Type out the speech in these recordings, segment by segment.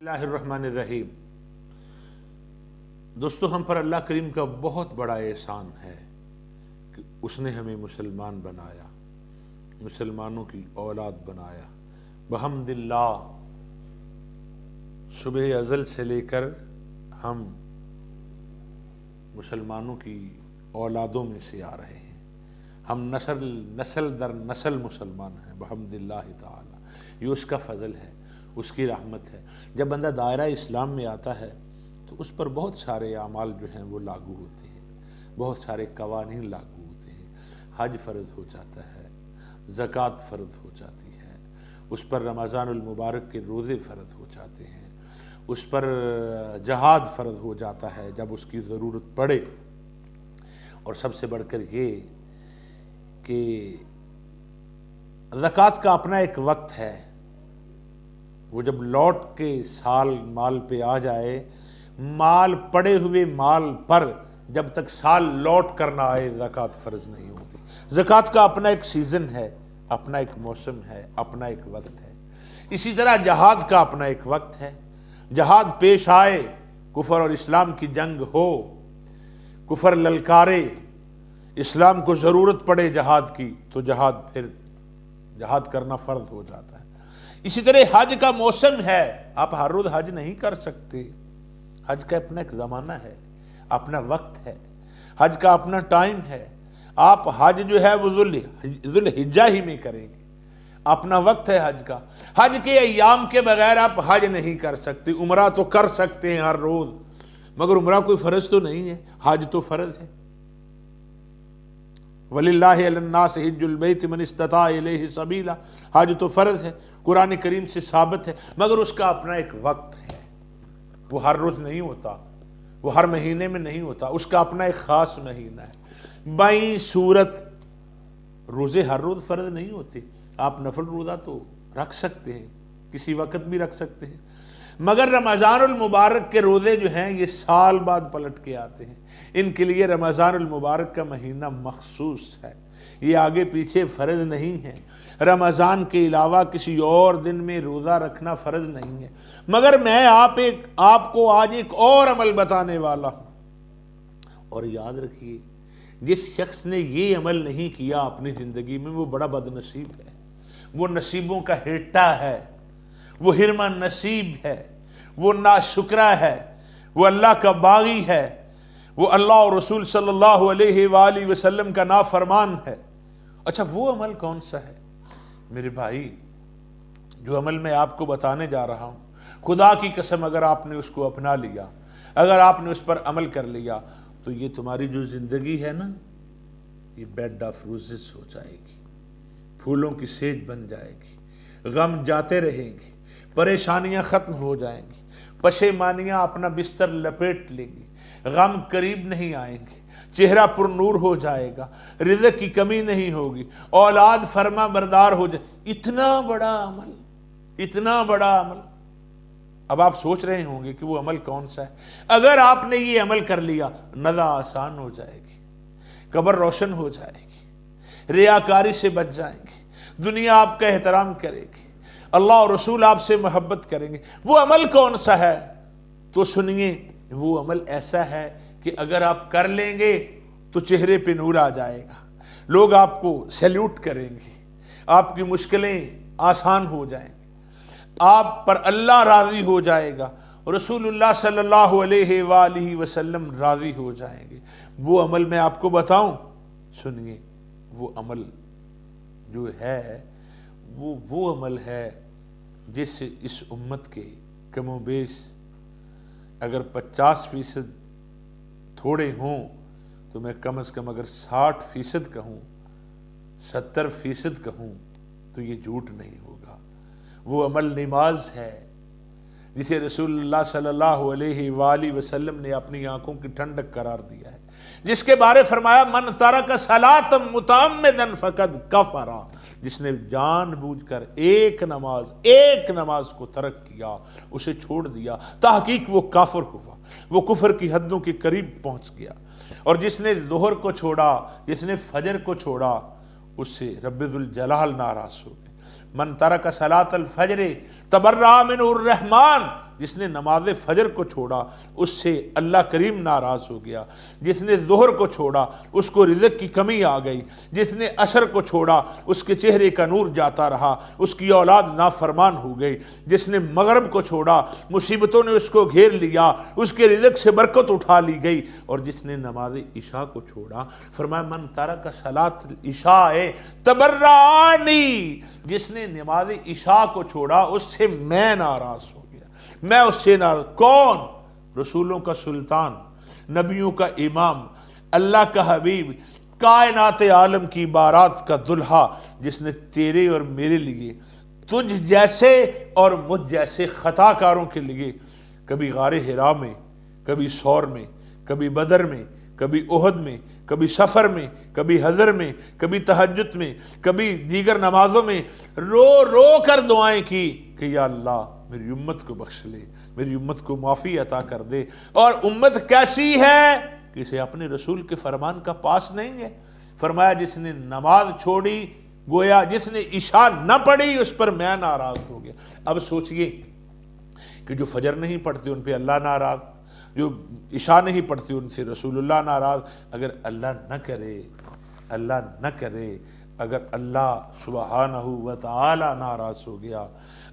اللہ الرحمن الرحیم۔ دوستو، ہم پر اللہ کریم کا بہت بڑا احسان ہے کہ اس نے ہمیں مسلمان بنایا، مسلمانوں کی اولاد بنایا۔ بحمد اللہ صبح ازل سے لے کر ہم مسلمانوں کی اولادوں میں سے آ رہے ہیں، ہم نسل در نسل مسلمان ہیں بحمد اللہ تعالی۔ یہ اس کا فضل ہے، اس کی رحمت ہے۔ جب بندہ دائرہ اسلام میں آتا ہے تو اس پر بہت سارے اعمال جو ہیں وہ لاگو ہوتے ہیں، بہت سارے قوانین لاگو ہوتے ہیں۔ حج فرض ہو جاتا ہے، زکوٰۃ فرض ہو جاتی ہے، اس پر رمضان المبارک کے روزے فرض ہو جاتے ہیں، اس پر جہاد فرض ہو جاتا ہے جب اس کی ضرورت پڑے۔ اور سب سے بڑھ کر یہ کہ زکوٰۃ کا اپنا ایک وقت ہے، وہ جب لوٹ کے سال مال پہ آ جائے، مال پڑے ہوئے مال پر جب تک سال لوٹ کر نہ آئے زکوٰۃ فرض نہیں ہوتی۔ زکوٰۃ کا اپنا ایک سیزن ہے، اپنا ایک موسم ہے، اپنا ایک وقت ہے۔ اسی طرح جہاد کا اپنا ایک وقت ہے۔ جہاد پیش آئے، کفر اور اسلام کی جنگ ہو، کفر للکارے، اسلام کو ضرورت پڑے جہاد کی، تو جہاد کرنا فرض ہو جاتا ہے۔ اسی طرح حج کا موسم ہے، آپ ہر روز حج نہیں کر سکتے۔ حج کا اپنا ایک زمانہ ہے، اپنا وقت ہے، حج کا اپنا ٹائم ہے۔ آپ حج جو ہے وہ ذوالحجہ ہی میں کریں گے، اپنا وقت ہے حج کا۔ حج کے ایام کے بغیر آپ حج نہیں کر سکتے۔ عمرہ تو کر سکتے ہیں ہر روز، مگر عمرہ کوئی فرض تو نہیں ہے، حج تو فرض ہے۔ وَلِلَّهِ عَلَى النَّاسِ حِجُّ الْبَيْتِ مَنِ اسْتَطَاعَ إِلَيْهِ سَبِيلًا، حج تو فرض ہے، قرآن کریم سے ثابت ہے، مگر اس کا اپنا ایک وقت ہے۔ وہ ہر روز نہیں ہوتا، وہ ہر مہینے میں نہیں ہوتا، اس کا اپنا ایک خاص مہینہ ہے۔ بائیں صورت روزے ہر روز فرض نہیں ہوتے، آپ نفل روزہ تو رکھ سکتے ہیں، کسی وقت بھی رکھ سکتے ہیں، مگر رمضان المبارک کے روزے جو ہیں یہ سال بعد پلٹ کے آتے ہیں۔ ان کے لیے رمضان المبارک کا مہینہ مخصوص ہے، یہ آگے پیچھے فرض نہیں ہے۔ رمضان کے علاوہ کسی اور دن میں روزہ رکھنا فرض نہیں ہے۔ مگر میں آپ کو آج ایک اور عمل بتانے والا ہوں، اور یاد رکھیے، جس شخص نے یہ عمل نہیں کیا اپنی زندگی میں وہ بڑا بد نصیب ہے، وہ نصیبوں کا ہیٹا ہے، وہ ہرما نصیب ہے، وہ ناشکرا ہے، وہ اللہ کا باغی ہے، وہ اللہ اور رسول صلی اللہ علیہ وآلہ وسلم کا نافرمان ہے۔ اچھا، وہ عمل کون سا ہے میرے بھائی؟ جو عمل میں آپ کو بتانے جا رہا ہوں، خدا کی قسم اگر آپ نے اس کو اپنا لیا، اگر آپ نے اس پر عمل کر لیا، تو یہ تمہاری جو زندگی ہے نا، یہ بیڈ آف روزز ہو جائے گی، پھولوں کی سیج بن جائے گی، غم جاتے رہیں گے، پریشانیاں ختم ہو جائیں گی، پشیمانیاں اپنا بستر لپیٹ لیں گی، غم قریب نہیں آئیں گے، چہرہ پر نور ہو جائے گا، رزق کی کمی نہیں ہوگی، اولاد فرما بردار ہو جائے۔ اتنا بڑا عمل، اتنا بڑا عمل۔ اب آپ سوچ رہے ہوں گے کہ وہ عمل کون سا ہے؟ اگر آپ نے یہ عمل کر لیا، نزا آسان ہو جائے گی، قبر روشن ہو جائے گی، ریاکاری سے بچ جائیں گے، دنیا آپ کا احترام کرے گی، اللہ اور رسول آپ سے محبت کریں گے۔ وہ عمل کون سا ہے؟ تو سنیے، وہ عمل ایسا ہے کہ اگر آپ کر لیں گے تو چہرے پہ نور آ جائے گا، لوگ آپ کو سیلیوٹ کریں گے، آپ کی مشکلیں آسان ہو جائیں گی، آپ پر اللہ راضی ہو جائے گا، رسول اللہ صلی اللہ علیہ وآلہ وسلم راضی ہو جائیں گے۔ وہ عمل میں آپ کو بتاؤں، سنیے، وہ عمل جو ہے وہ عمل ہے جس سے اس امت کے کم و بیش اگر 50% تھوڑے ہوں تو میں کم از کم اگر 60% کہوں، 70% کہوں تو یہ جھوٹ نہیں ہوگا۔ وہ عمل نماز ہے، جسے رسول اللہ صلی اللہ علیہ وآلہ وسلم نے اپنی آنکھوں کی ٹھنڈک قرار دیا ہے، جس کے بارے فرمایا من ترک صلاۃ متعمدا فقد کفر، جس نے جان بوجھ کر ایک نماز کو ترک کیا، اسے چھوڑ دیا، تحقیق وہ کافر ہوا، وہ کفر کی حدوں کے قریب پہنچ گیا۔ اور جس نے ظہر کو چھوڑا، جس نے فجر کو چھوڑا، اس سے رب ذوالجلال ناراض ہو گئے۔ من ترک صلاۃ الفجر تبرأ منہ الرحمن، جس نے نماز فجر کو چھوڑا اس سے اللہ کریم ناراض ہو گیا، جس نے ظہر کو چھوڑا اس کو رزق کی کمی آ گئی، جس نے عصر کو چھوڑا اس کے چہرے کا نور جاتا رہا، اس کی اولاد نافرمان ہو گئی، جس نے مغرب کو چھوڑا مصیبتوں نے اس کو گھیر لیا، اس کے رزق سے برکت اٹھا لی گئی، اور جس نے نماز عشاء کو چھوڑا فرمایا من ترک صلاۃ العشاء تبرانی، جس نے نماز عشاء کو چھوڑا اس سے میں ناراض ہو گیا، میں اس سے ناراض۔ کون؟ رسولوں کا سلطان، نبیوں کا امام، اللہ کا حبیب، کائنات عالم کی بارات کا دلہا، جس نے تیرے اور میرے لیے، تجھ جیسے اور مجھ جیسے خطا کاروں کے لیے کبھی غار حرا میں، کبھی سور میں، کبھی بدر میں، کبھی احد میں، کبھی سفر میں، کبھی حضر میں، کبھی تہجد میں، کبھی دیگر نمازوں میں رو رو کر دعائیں کی کہ یا اللہ میری امت کو بخش لے، میری امت کو معافی عطا کر دے۔ اور امت کیسی ہے؟ کسی اپنے رسول کے فرمان کا پاس نہیں ہے۔ فرمایا جس نے نماز چھوڑی، گویا جس نے عشاء نہ پڑھی اس پر میں ناراض ہو گیا۔ اب سوچئے کہ جو فجر نہیں پڑھتے ان پہ اللہ ناراض، جو عشاء نہیں پڑھتے ان سے رسول اللہ ناراض۔ اگر اللہ نہ کرے اگر اللہ سبحانہ و تعالی ناراض ہو گیا،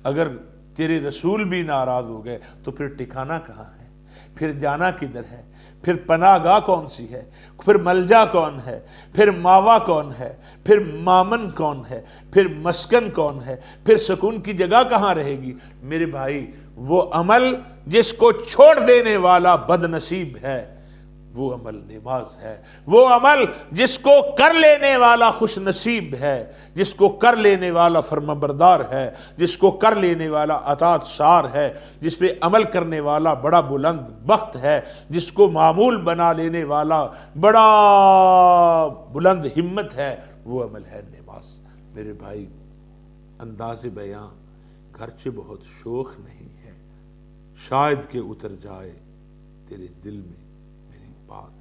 اگر تیرے رسول بھی ناراض ہو گئے تو پھر ٹھکانہ کہاں ہے؟ پھر جانا کدھر ہے؟ پھر پناہ گاہ کون سی ہے؟ پھر ملجا کون ہے؟ پھر ماوا کون ہے؟ پھر مامن کون ہے؟ پھر مسکن کون ہے؟ پھر سکون کی جگہ کہاں رہے گی؟ میرے بھائی وہ عمل جس کو چھوڑ دینے والا بد نصیب ہے، وہ عمل نماز ہے۔ وہ عمل جس کو کر لینے والا خوش نصیب ہے، جس کو کر لینے والا فرمانبردار ہے، جس کو کر لینے والا اطاعت شار ہے، جس پہ عمل کرنے والا بڑا بلند بخت ہے، جس کو معمول بنا لینے والا بڑا بلند ہمت ہے، وہ عمل ہے نماز۔ میرے بھائی انداز بیاں گرچہ بہت شوخ نہیں ہے، شاید کہ اتر جائے تیرے دل میں میری بات۔